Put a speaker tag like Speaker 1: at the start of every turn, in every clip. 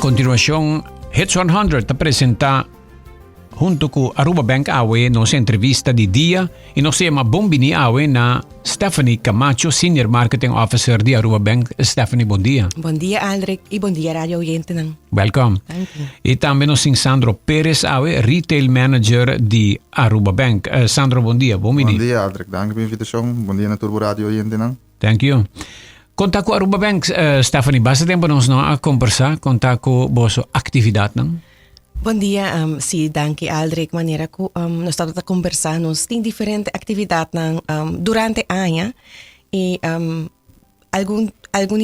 Speaker 1: continuación, Hits 100 te presenta junto con Aruba Bank Awe nossa entrevista de dia e nós temos uma bombini Awe na Stephanie Camacho, Senior Marketing Officer de Aruba Bank. Stephanie, bom dia.
Speaker 2: Bom dia, Aldrich, e bom dia, Radio Oyente.
Speaker 1: Welcome.
Speaker 2: Thank you.
Speaker 1: E também nós temos Sandro Perez Awe, Retail Manager de Aruba Bank. Sandro, bom dia.
Speaker 3: Bom dia, Aldrich. Dank pela invitação. Bom dia na Turbo Radio Oyente.
Speaker 1: Thank you. Conta com Aruba Bank, Stephanie, basta tempo nós não a conversar, conta com a vossa atividade, não?
Speaker 2: Bom dia, sim, danke, Aldrich. Maneira que nós estamos a conversar, nós temos diferentes atividades durante o ano e algum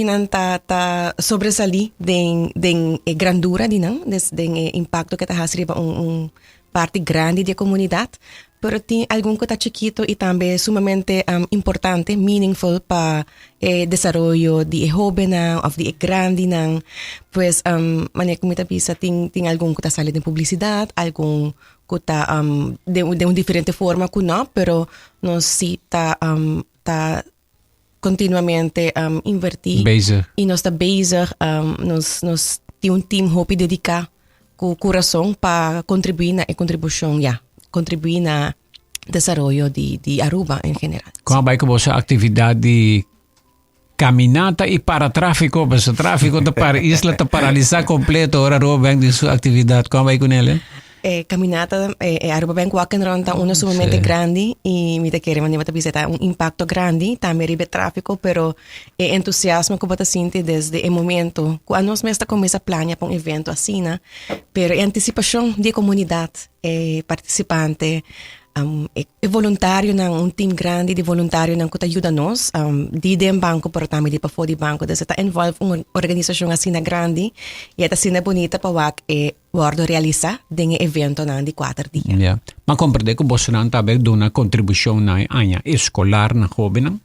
Speaker 2: não tá sobresalir de grandura, de impacto que está recebendo parte grande da comunidade, pero tem algum que está chiquito e também sumamente importante, meaningful para o desenvolvimento de jovens ou de grande, pues maneira como está pisa tem algum que está saindo de publicidade, algum que está de uma diferente forma que não, pero nós sim tá continuamente invertir e nós está bezig, nós temos time dedicado com coração para contribuir na contribuição, contribuir na desenvolvimento de Aruba em geral.
Speaker 1: Como vai com a atividade de caminata e para tráfico, mas o tráfico para a isla está paralisado completo, ora Aruba Bank de sua atividade, como vai com ele?
Speaker 2: Caminata, Aruba Bank Walk and Run está sumamente grande e me queremos visitar impacto grande, também ribe tráfico, pero entusiasmo que você sente desde o momento quando nós mesmo começa a planear para evento assim, pero antecipação de comunidade, participante, voluntário time grande de voluntário que ajuda nós, de banco, pero também de para fora de banco, então está envolve uma organização assim grande e está assim bonita para guardo realizar de evento de 4 dias.
Speaker 1: Yeah. Mas compreende que você não está vendo uma contribuição na área escolar na jovem?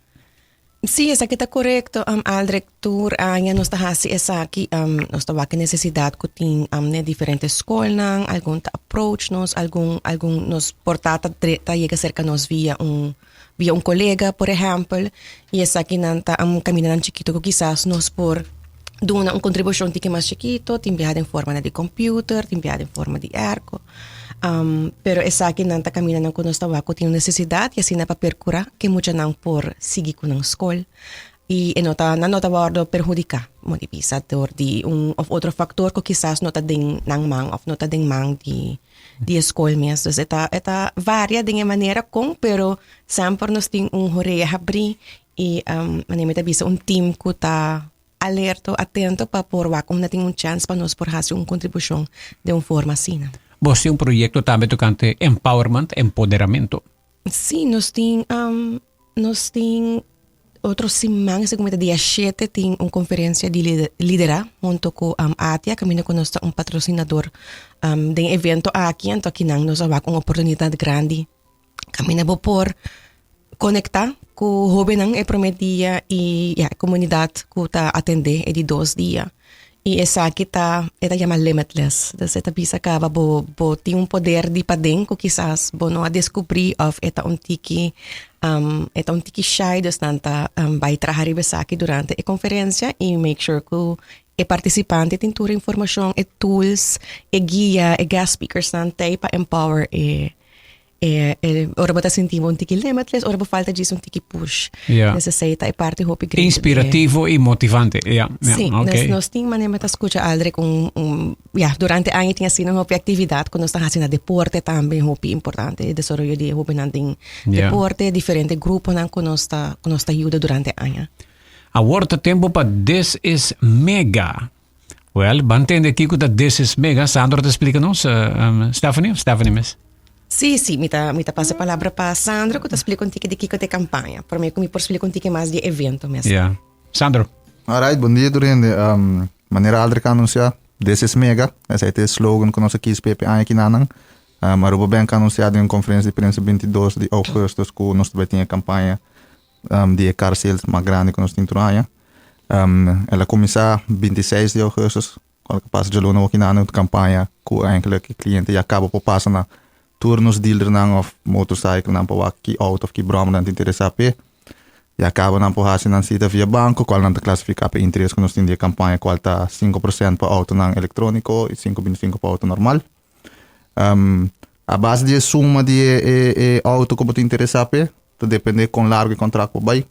Speaker 2: Sim, isso aqui está correto. Aldrich, tour área nós está assim, essa aqui nós está com necessidade que tem diferentes escolas, algum approach algum nos portata chega cerca nós via um colega, por exemplo, e essa aqui não está caminhando chiquito que quizás nós por dar uma contribuição que mais chiquito, tem enviado em forma de computer, tem enviado em forma de ergo. Pero essa aqui não está caminhando com nós que tem necessidade e assim para percurar que muita não por seguir com a escola e não está guardo perjudicar muito pisador de outro fator que quizás não está den nang mang ou não está den mang de escola mesmo. Eta varia de maneira com, pero sempre nós tem horeia abrir e maneira bisa time que está alerta, atento para por como não tem chance para nós por fazer uma contribuição de uma forma assim.
Speaker 1: Você um projeto também tocante empowerment, empoderamento.
Speaker 2: Sim, nós temos outros semanas, como dia 7, tem uma conferência de liderar junto com a ATIA, que nós temos patrocinador de evento aqui, então aqui nós temos uma oportunidade grande. Kami por conectar com o jovem e prometia e a comunidade que está atender de 2 dias. E essa aqui está chamada Limitless. Então, essa bisa que tem poder de padeng que quizás não a descobrir of esta tiki shy dos tanta vai trabalhar aqui durante a conferência e make sure que o participante tem toda a informação, e tools, e guia, e guest speakers para empower ora bota sentimos tiki limitless, ora falta disso tiki push. Necessita parte hopi grande.
Speaker 1: Inspirativo e motivante.
Speaker 2: Sim,
Speaker 1: okay.
Speaker 2: nós temos maneira de escutar Aldrich durante a ano tinha sido uma atividade quando nós estamos fazendo deporte também hopi importante, desenvolvimento de hopi nanting deporte, diferente grupo que nós ajuda durante a ano.
Speaker 1: Agora tempo para This is Mega. Well, bantende aqui que This is Mega. Sandro te explica-nos, Stephanie, miss?
Speaker 2: Sim, me passa a palavra para Sandro, que te explica um pouco de que é campanha. Para mim, me explica um pouco mais de evento mesmo.
Speaker 1: Yeah. Sandro.
Speaker 3: Alright, bom dia, Durende. Maneira Aldrich anunciar, This is Mega. Esse é o slogan que nós aqui PPA aqui na Aruba Bank anunciado em uma conferência de imprensa 22 de agosto, que nós também temos a campanha de car sales mais grande que nós temos na ela começa 26 de agosto, quando passa de luna aqui na campanha, que eigenlijk o cliente já acaba por passar na turnos dealer of motorcycle na pa ki auto of ki bram dan interessa pe E acaba na porragem na cita via banco, qual não está classificado para interesse que nós temos de campanha, qual está 5% para auto não eletrônico e 5,25% para auto normal. A base de suma de auto que você interessa para, depende com largo contrato para vai.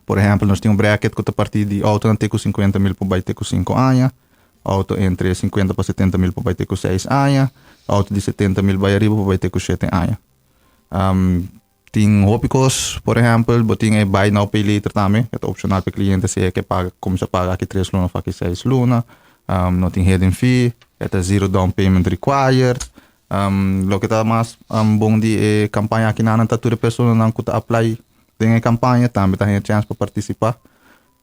Speaker 3: Por exemplo, nós temos um bracket que está a partir de auto não tem com 50 mil para vai ter com 5 anos, auto entre 50 para 70 mil para vai ter com 6 anos, auto de 70 mil vai arriba para vai ter com 7 anos. Tem hópicos, por exemplo, botinha buy now pay later também, que é opcional para o cliente se é que paga, começa a pagar aqui 3 lunas, aqui 6 lunas. Não tem hidden fee, é zero down payment required. Lo que está mais bom de campanha aqui na toda pessoa não que apply tem a campanha também tem a chance para participar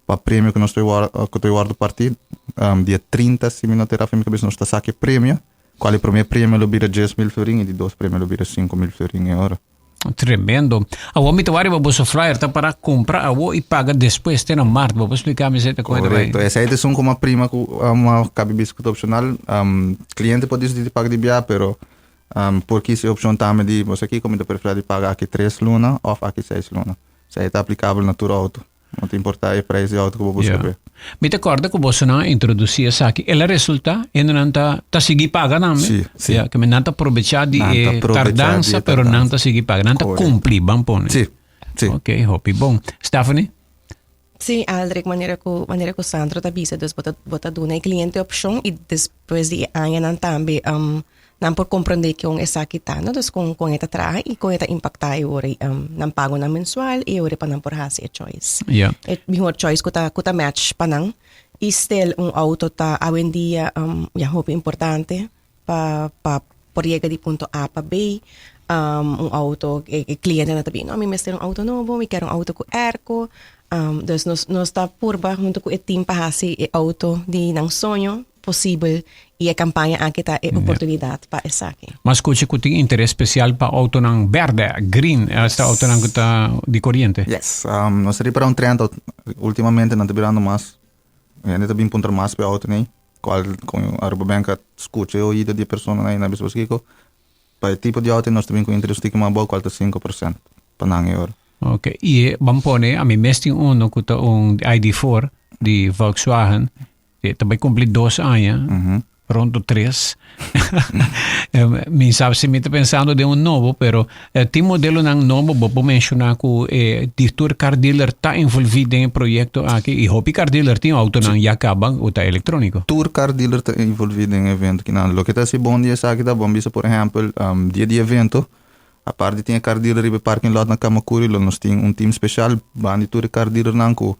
Speaker 3: para prêmio que nós temos do partido. Dia 30, se me não terá filme que nós está saque prêmio. Qual é o primeiro prêmio? Ele vira 10 mil florin e de 2 prêmios ele vira 5 mil florin em hora.
Speaker 1: Tremendo. Awo mitawari ba boso flyer ta para comprar awo e paga depois tem na mart ba explicar me seta coisa vai.
Speaker 3: Correto. Essa é como uma prima com uma cabibiscuit opcional. Cliente pode decidir pagar de biá, pero porque essa opção também de você aqui como prefere pagar aqui 3 luna ou aqui 6 luna. Isso aí está aplicável na tua auto. Não te importa o preço auto que você saber.
Speaker 1: Me te acorda que você não introduzia essa aqui. Ela resulta e não tá seguir paga não?
Speaker 3: Sim.
Speaker 1: Que me não tá aproveitar de tardança, pero não tá seguir paga, não tá cumprir, bom pone.
Speaker 3: Sim.
Speaker 1: Ok, hopi bom. Stephanie?
Speaker 2: Sim, Aldrich, maneira que o Sandro tá bisa, dus bota duna cliente opção e depois de ano não também não por compreender que essa aqui tá, no? Dus com esta traje e com esta impactar e ore não pago na mensual e ore para não por hasi choice.
Speaker 1: Yeah.
Speaker 2: E melhor choice kuta match pa nang e still auto ta hoy dia hope importante pa porriega di punto A pa B. Auto cliente na tabi no mi mester auto novo mi quero auto com airco. Dus nos tá purba junto com o team pa hasi auto di nang sonho possível e a campanha aqui está é oportunidade para essa aqui.
Speaker 1: Mas escute que tem interesse especial para auto ng verde, green, esta auto ng de corriente.
Speaker 3: Yes, nós seria para trend ultimamente não está virando mais, ainda está bem pontar mais para auto nem, qual com a Rabobank escute o ida de pessoa nem na pessoa que para o tipo de auto nós também com interesse que mais bom qual está 5% para não euro.
Speaker 1: Ok, e bampone a mim mesmo que está ID4 de Volkswagen. Também cumpri 2 anos, pronto 3. Mi sabe se me está pensando de novo, pero tem modelo ng novo, vou mencionar que o Tour Car Dealer está envolvido em projeto aqui e Hopi Car Dealer tem auto ng Yakabang ou está eletrônico.
Speaker 3: Tour Car Dealer está envolvido em evento que não. Lo que está se bom dia sabe da bom bisa, por exemplo, dia de evento, a parte tem a Car Dealer e parking lot na Kamakuri, nós tem team especial, bandi Tour Car Dealer nanko.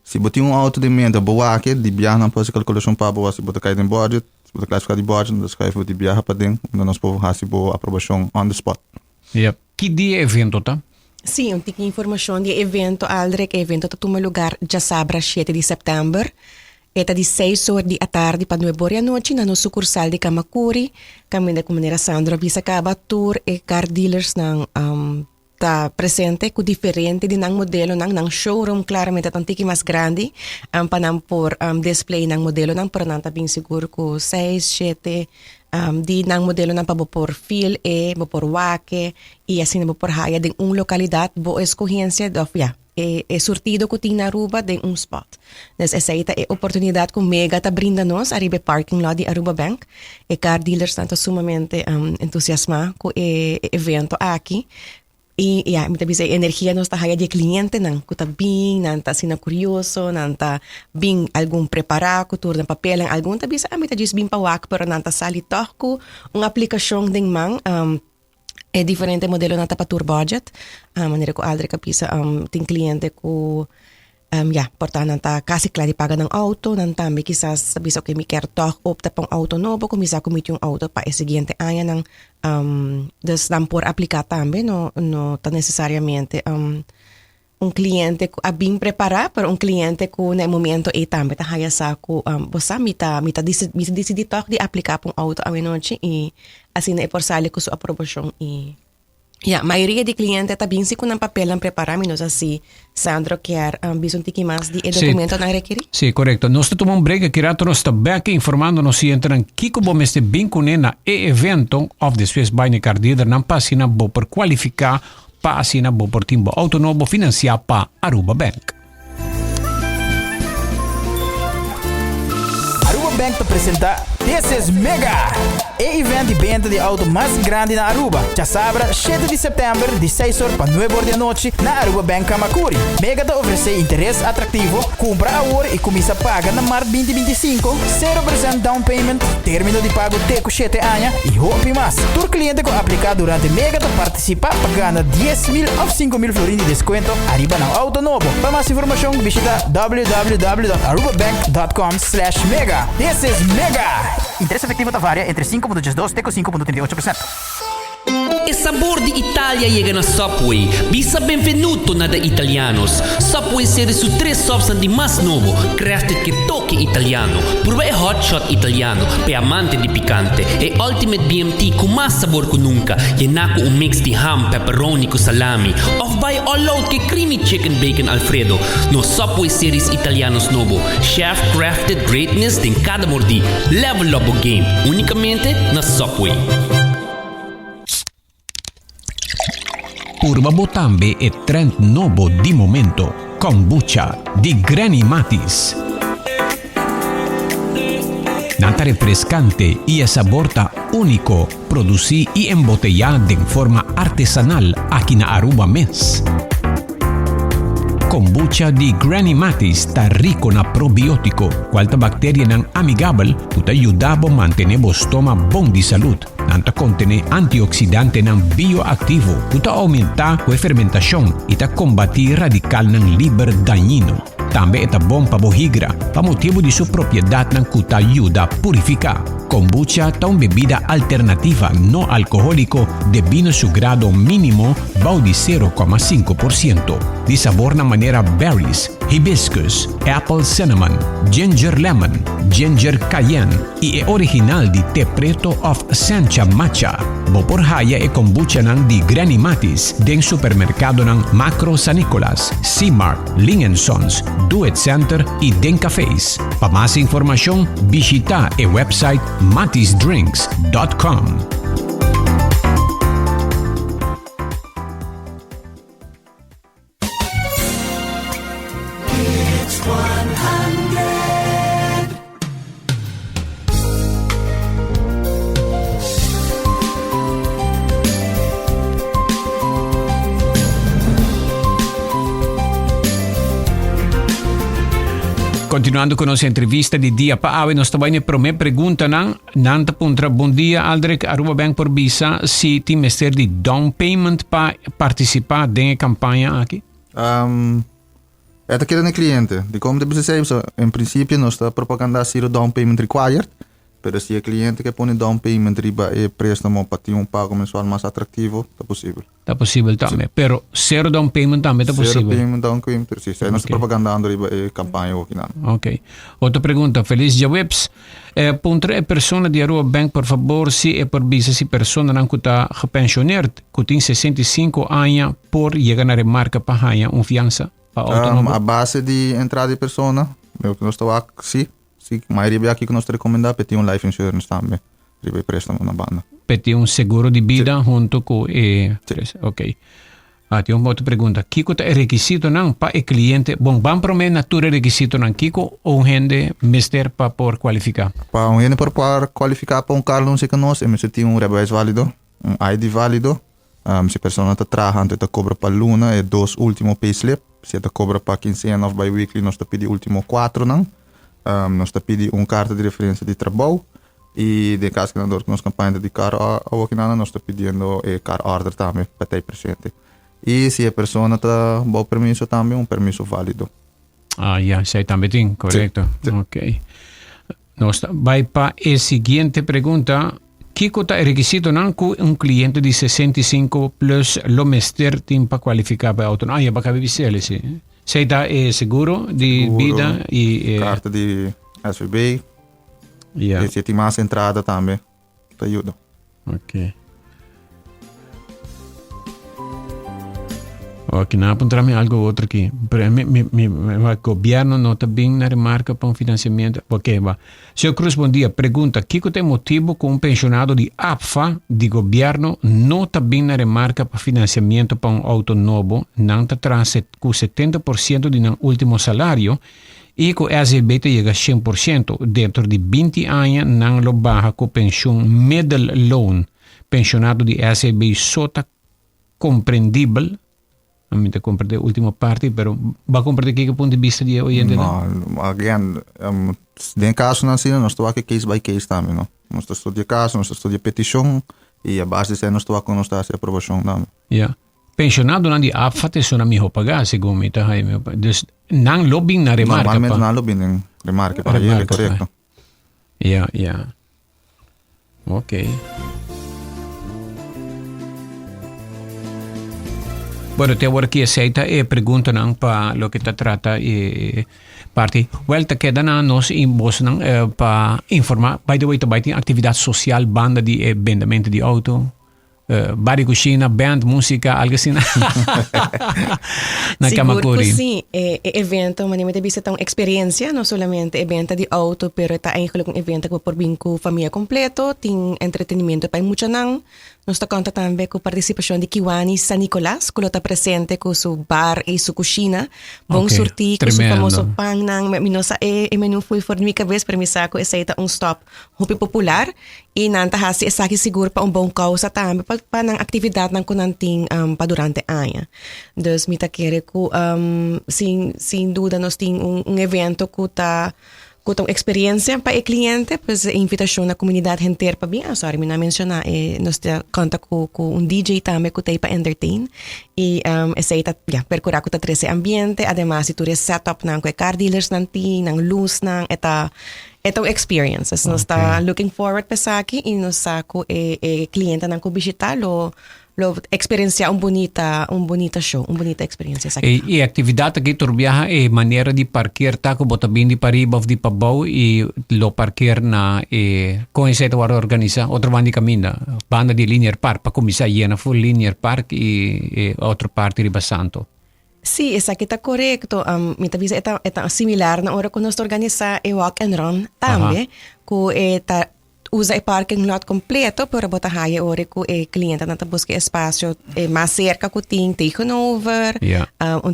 Speaker 3: Se você tem auto de mente, boa aqui, de viagem não pode calculação para boa, se você cair em budget, se você classificar de budget, nós caímos de viagem para dentro, nós podemos fazer boa aprovação on the spot.
Speaker 1: Yep. Que dia evento tá?
Speaker 2: Sim, tem informação de evento, Aldrich, evento tá toma lugar já sábado 7 de setembro, eta de 6 horas da tarde para 9 horas da noite, na nossa sucursal de Kamakuri, caminho com maneira Sandro, visa acaba tour e car dealers ng está presente com diferente de nang modelo nang showroom claramente tantiki mais grande para por display nang modelo nang para não tá bem seguro com 6, 7 di nang modelo nang para por fil por wake e assim por haya de localidade bo escogência do surtido que tem na Aruba de spot. Nes essa é oportunidade que mega tá brinda nos arriba parking lot de Aruba Bank e car dealers tanto sumamente entusiasma com evento aqui. E me tabi sa energia nos tahaya de cliente nang kutabing nang ta sina curioso nang ta bing algum prepara kutur ng papel ang algum tabi sa amita just bing pawak pero nang ta salitoh ko ang aplikasyon ding mang diferente modelo nang ta patur budget manera ko aldre kapisa ting cliente ko portanto nanta kasi klari paga ng auto nanta may kisas sabi sa okay mi kerto opta pang auto novo kumisa kumit yung auto pa siguiente aya ng des por aplicar también no tan necesariamente un cliente a bem preparar para un cliente ko na momento también tahaya sa ko bosa mita decidi to di aplicar pang auto a noche y así na iporsali ko su aprobasyon maioria de clientes também se com um papel não preparar menos assim Sandro quer bisogna tiki mais de documento não requerir.
Speaker 1: Sim, correto. Nós tomamos break aqui rato nós está back informando nos entram kiko bom este bem com na evento of the Swiss Bine Car Dealer não passina bo por qualificar pa asina bo por timbo auto novo financiado pa Aruba Bank.
Speaker 4: Aruba Bank te presenta This is Mega! E evento de venda de auto mais grande na Aruba. Já sabra, 7 de setembro, de 6 horas para 9 horas da noite, na Aruba Bank Kamakuri. Mega te oferece interesse atrativo, compra agora e começa a pagar na março 2025, 0% down payment, término de pago teco 7 anos e hope mais. Todo cliente que aplicar durante Mega te participa pagando 10.000 ou 5.000 florins de desconto arriba na auto novo. Para mais informação, visita www.arubabank.com/mega. This is Mega! Interesse efetivo da varia entre 5.12 e 5.38%.
Speaker 5: Il sabor di Italia llega na Subway. Bisa benvenuto na de italianos. Subway serie su 3 subs di mas novo, crafted che tocchi italiano. Prueba hot shot italiano, pe amante di picante. E ultimate BMT con mas sabor che nunca. Llenaco un mix di ham, pepperoni con salami. Of by all out che creamy chicken bacon alfredo. No Subway series italianos novo. Chef crafted greatness din cada mordi. Level up o game. Unicamente na Subway.
Speaker 1: Urba Botambe e trend novo di momento, kombucha di Granny Matis. Nata refrescante y saborta único, producí y embotellada de forma artesanal aquí na Aruba Mes. Kombucha di Granny Matis está rico na probiótico, cualta bacteria nan amigable, puta ayudabo mantener o estoma bom de salud. Nanta contene antioxidante nan bioactivo, puta aumenta a fermentación y ta combatir radical nan liber dañino. También está bom pa bohigra, pa motivo de su propiedad nan kuta ayuda a purificar. Kombucha ta una bebida alternativa no alcohólico de vino su grado mínimo bau de 0,5%. De sabor na manera berries, hibiscus, apple cinnamon, ginger lemon, ginger cayenne y es original de té preto of Sancha Matcha. Bopor haya e kombucha ng di Granny Matis den supermercado ng Macro San Nicolas, C-Mart, Sons, Do It Center y Den Cafés. Para más información, visita el website matisdrinks.com. Continuando con nuestra entrevista de día para hoy, nos trae una pregunta nanta puntra. Buen día, Aldrich, Aruba Bank por visa, si ti mester de down payment para participar de la campaña aquí?
Speaker 3: Esta que é cliente. De como você sabe, em princípio, nós está propaganda zero down payment required, pero se o cliente que põe down payment riba e préstamo para ter pago mensual mais atrativo, está possível.
Speaker 1: Está possível também, pero zero down payment também está possível.
Speaker 3: Zero payment down payment, sim. Nós está propaganda riba e campanha aqui na.
Speaker 1: Ok. Outra pergunta, Feliz Jawebs. Puntre persona de Aruba Bank, por favor, se por visa si persona não está gepensioneerd, que tem 65 anos por chegar a remarca para ganhar fiança para autónomo.
Speaker 3: A base de entrada de persona, eu que nós estou aqui, sim, mas riba aqui que nós recomendamos pedir life insurance também, riba préstamo na banda.
Speaker 1: Pedir seguro de vida junto com ok. Tem uma outra pergunta. Kiko é requisito não para o cliente? Bom, vamos para mim natura requisito não Kiko ou gente mister para por qualificar?
Speaker 3: Para um gente por qualificar para carro não sei que nós, você tem rebais válido, ID válido. Se a pessoa está trabalhando, está cobra para luna e 2 últimos payslip. Se está cobra para 15 anos by weekly, nós está pedindo último 4 não. Nós está pedindo carta de referência de trabalho. E de caso que nós campanha de carro aqui nós está pedindo car order também para ter presente. E se a pessoa está bom permisso também, permisso válido.
Speaker 1: Sei também tem, correto.
Speaker 3: Sim.
Speaker 1: Ok. Nós vai para a seguinte pergunta. Kiko é requisito não que cliente de 65 plus lo mester tem para qualificar para autónomo? Para caber sim. Sei dá seguro de vida e
Speaker 3: carta de SVB. E se tem mais entrada também, te ajuda.
Speaker 1: Kinapunta namin algo outro aqui. O governo não está bem na remarca para um financiamento. Ok, va. Senhor Cruz, bom dia. Pergunta, que tem motivo com um pensionado de APFA de governo não está bem na remarca para financiamento para um auto novo, não está atrás com 70% de um último salário e com SEB chega a 100%. Dentro de 20 anos, não lo barra com pensão middle loan. Pensionado de SEB só está compreendível. A mim te comprende a última parte, pero va a comprender que ponto de vista de hoje em dia?
Speaker 3: No, again, den caso não assim, nós estou aqui case by case também, não? Nós estudamos caso, nós estudamos petição e a base é nós estou com nós a aprovação também.
Speaker 1: Yeah. Pensionado não de APFA te sona mi ho pagar, segundo me tá aí meu. Dus nang lobbying na remarca pa.
Speaker 3: Normalmente não lobbying em remarca para ele, correto.
Speaker 1: Yeah. Okay. Bueno, te agora que aceita e pergunta nang pa lo que te trata e parte. Well, te queda na nos in bos nang pa informar. By the way, te baiting atividade social, banda de vendimento de auto. Bar e cucina, band, música, algo assim. Na Kamakuri.
Speaker 2: Siguro sim, evento, manimamente bisa tão experiência, não somente evento de auto, pero está eigenlijk um evento que por vinco família completo, tem entretenimento para muita não. Nós está conta também com participação de Kiwani San Nicolas, que está presente com seu bar e sua cozinha. Vão surtir com seu famoso pão, minosa menu foi for minha cabeça para me saco, esse é stop hopi popular e nanta hasi essa aqui seguro para bom causa também para nang atividade nang kunanting para durante ano. Dus mita querer que sem dúvida nós tem evento que tá com experiência para o cliente, pues invitação na comunidade inteira para bem. Sorry, me não mencionar, nós conta com DJ também que tem para entertain e essa aí tá percurar com esse ambiente, además se tu setup nang com car dealers nanti, nang luz nang eta experience. Nós está looking forward para aqui e nós saco cliente nang ko visitar lo experienciar bonita show, bonita experiência.
Speaker 1: E atividade que turbiaha é maneira de parquear tá com bota bem de pariba de pabau e lo parquear na com esse to organiza outra banda de caminho, banda de linear park para começar na full linear park e outra parte de Basanto.
Speaker 2: Sim, essa aqui está correto. Me tá visa é similar na hora que nós organiza walk and run também, que usa o parking lot completo para botar haya ore que o cliente não busca espaço mais cerca que tem taken over,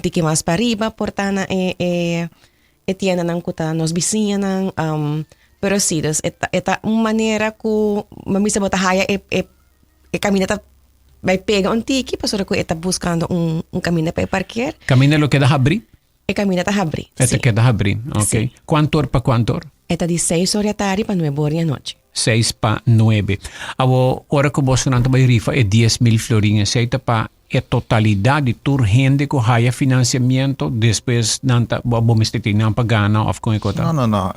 Speaker 2: tiki mais para riba, portanto tiene nang kuta nos vizinha nang pero sim, esta uma maneira que mamisa botar haya caminhata vai pegar tiki, para que está buscando caminho para parquear.
Speaker 1: Caminho lo que dá abrir?
Speaker 2: Caminhata abrir.
Speaker 1: Esta que dá abrir, ok.
Speaker 2: Sí.
Speaker 1: Quanto hora para quanto hora?
Speaker 2: Esta de 6 horas da tarde para 9 horas da noite.
Speaker 1: 6 para 9. A hora que você não vai rifa é 10,000 florinhas. Seita para a totalidade de toda gente que haya financiamento, depois não vamos ter não pagar não ou com ecota.
Speaker 3: Não.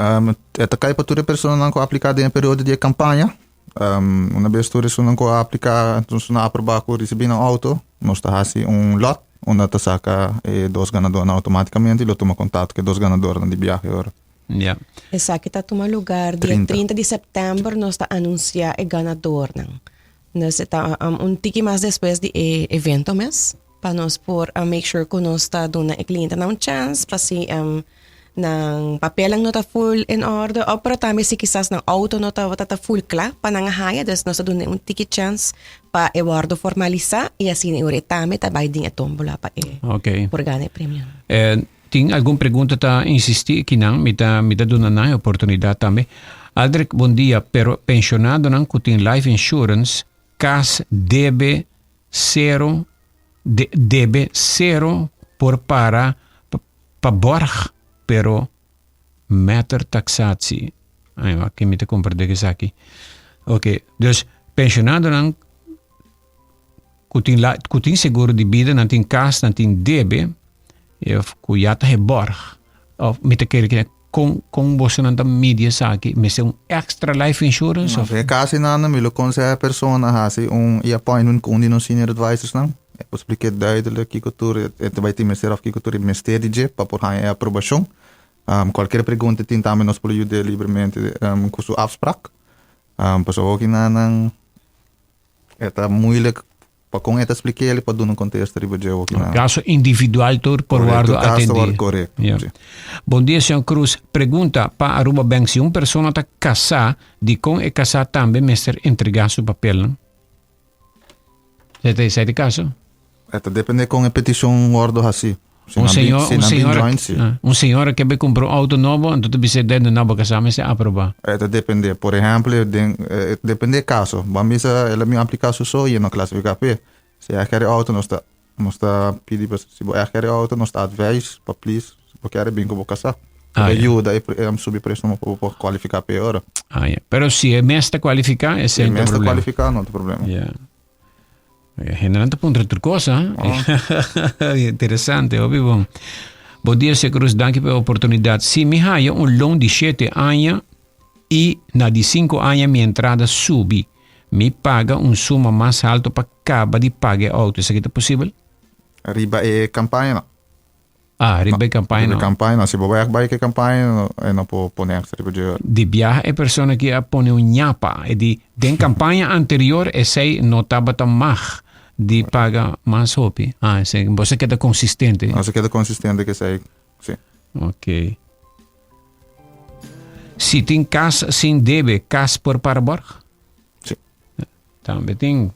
Speaker 3: Esta cai para toda pessoa não aplicada em período de campanha. Uma vez toda pessoa não aplicar, não aprovar que receber um auto, nós está assim lot, onde está saca dois ganadores automaticamente e lo toma contato que dois ganadores de viagem agora.
Speaker 1: Yeah.
Speaker 2: Essa aqui está tomando lugar dia 30 de setembro, nós está anunciar o ganador. Nós está tiki mais depois de evento mês, para nós por make sure que nós está dando o cliente uma chance, para se ng papel ang nota full in order, o pero também se quizás ng auto nota wata full kla, para nang haya, des nós está dando tiki chance para ewardo formalizar e assim ure tame tabay din tombola pa por gane premium.
Speaker 1: Tem alguma pergunta tá insistir que não me tá dando na oportunidade também. Aldrich, bom dia, pero pensionado não que tem life insurance, cas debe zero por para borg, pero meter taxatie. Aí, aqui me te compreende que aqui. Ok, dus pensionado não que tem seguro de vida, não tem cas, não tem debe, kuyata he borg of met de kerk com você não mídia sabe mas extra life insurance
Speaker 3: of caso não me lo conse a persona assim appointment com um senior advisors não é explicar duidelijk que cultura vai ter ministério of cultura ministério de para por a aprovação qualquer pergunta tem também nós podemos ajudar livremente com sua afspraak pas ook in aan é moeilijk Pa kung ita explique ele pa doon ng contexto riba jewo kina.
Speaker 1: Caso individual tur por guardo
Speaker 3: Correcto, caso
Speaker 1: atendi.
Speaker 3: correcto.
Speaker 1: Yeah.
Speaker 3: Sí.
Speaker 1: Bom dia, senhor Cruz. Pergunta pa Aruba Bank se persona está casar, de com é casar também, mestre entregar seu papel, não? Você tem caso?
Speaker 3: Ita depende kung petition wardo hasi.
Speaker 1: Um senhor
Speaker 3: joint, sí.
Speaker 1: um senhor que be comprou auto novo, então tu bisa dentro na boca sabe se aprova.
Speaker 3: Ita depende. Por exemplo, depende caso. Bambisa ela me aplicação só e não classificar pe. Se é aquele auto não está pedir para se é aquele auto não está advice para please porque era bem como casar. Ajuda e subir preço para qualificar pe ora.
Speaker 1: Yeah. Pero se é mestre qualificar, é
Speaker 3: Se
Speaker 1: sem
Speaker 3: mesmo
Speaker 1: problema.
Speaker 3: qualificar não tem problema.
Speaker 1: Yeah. Generalmente punto outra coisa. Interessante, óbvio bom. Bom dia, Sr. Cruz, danke pela oportunidade. Se me haya loan de 7 anos e na de 5 anos minha entrada sube, me paga suma mais alto para acabar de pagar auto. Isso aqui é possível?
Speaker 3: Riba e campanha.
Speaker 1: Riba campanha não.
Speaker 3: Campanha, se bobear vai que campanha não pode pôr extra riba de.
Speaker 1: De viaje é pessoa que põe nhapa. E de campanha anterior, esse não estava tão mais de paga mais hopi. Você queda consistente.
Speaker 3: Você queda consistente que sei. Sim.
Speaker 1: Ok. Se tem casa sem deve, casa por paraborg?
Speaker 3: Sim.
Speaker 1: Também tem.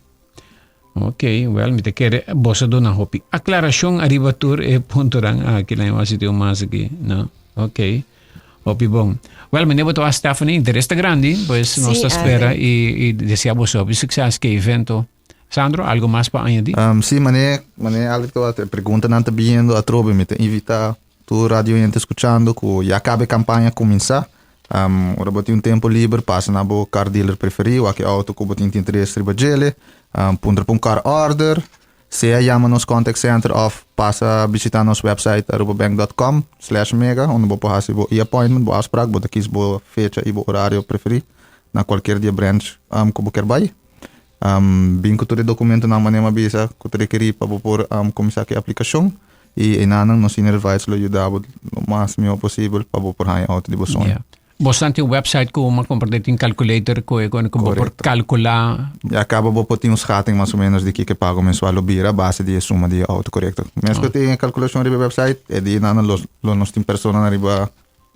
Speaker 1: Ok, well, me te quer bossa dona hopi. Aclaração arriba tur e ponto rang aqui na eu sitio mais aqui, não? Ok. Hopi bom. Well, me nebo to a Stephanie, interesse grande, pues
Speaker 2: Sí,
Speaker 1: nos espera e deseamos hopi sucesso que evento. Sandro, algo mais para añadir?
Speaker 3: Sim, mané algo que pergunta não está vindo a trobe me te invitar tu radio gente escuchando que já acabe a campanha começar. Ora botei tempo livre, passa na boa car dealer preferido, aqui auto que botei interesse riba gele, punta para car order, se chama nos contact center of passa visitar nosso website arubabank.com/mega, onde bo passa bo appointment, bo afspraak, bo kies bo fecha e bo horário preferido na qualquer dia branch que bo quer vai. Bem que todo documento na maneira bisa que tu requerir para por começar a aplicação e inanang nos senior advisor ajudar o máximo possível para por high auto de bolsão.
Speaker 1: Yeah. Bastante website ko makomprende ting calculator ko por calcular.
Speaker 3: E acaba bo potinho schatting mais ou menos de que pago mensual o bira base de suma de auto correto. Mesmo que tem calculação riba website é de inanang los tem persona na riba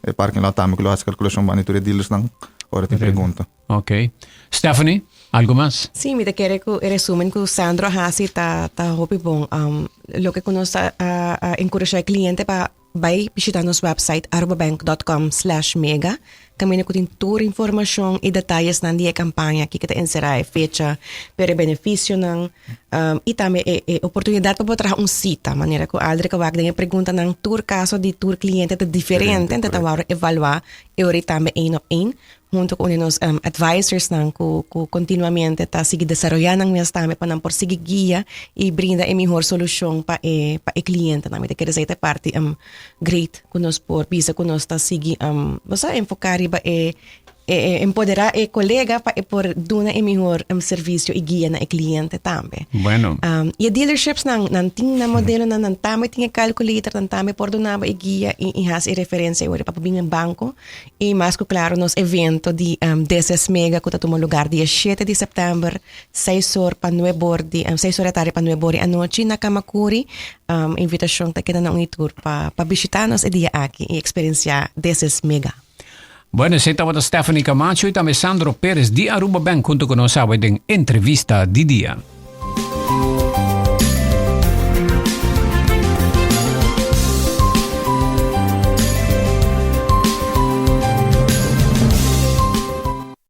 Speaker 3: e parking lot também que lo faz calculação bani tu dealers nang ora tem pergunta.
Speaker 1: Ok. Stephanie, algo más?
Speaker 2: Sí, me te quiere que resumen que Sandro Hasi ta hopi bom. Lo que conoce encourage al cliente para vai visitar nosso website arubabank.com/mega. Kami tem toda a informação e detalhes na dia campanha que kita inserar fecha, per benefício nang e também oportunidade para botar cita, maneira que Aldre que wag pergunta nang tour caso de tour cliente é diferente, então tawar evaluar e ori também um junto com os advisors nang ku continuamente tá seguir desarrollando nang minhas também para por seguir guia e brinda a melhor solução para o cliente também te quer dizer esta parte great conosco por visa conosco tá seguir você enfocar riba empoderar o colega para por dar o melhor serviço e guia na cliente também.
Speaker 1: Bueno.
Speaker 2: E dealerships nan ting na modelo nan também tinha calculator nan também por dar e guia e has e referência ora para vir em banco e mais que claro nos evento de DSS Mega que toma lugar dia 7 de setembro 6 horas para 9 bordi 6 horas da tarde para 9 bordi à noite na Kamakuri invitação tá queda na tour para visitar-nos e dia aqui e experienciar DSS Mega.
Speaker 1: Bueno, essa estava Stephanie Camacho e também Sandro Pérez de Aruba Bank junto com nós en entrevista de dia.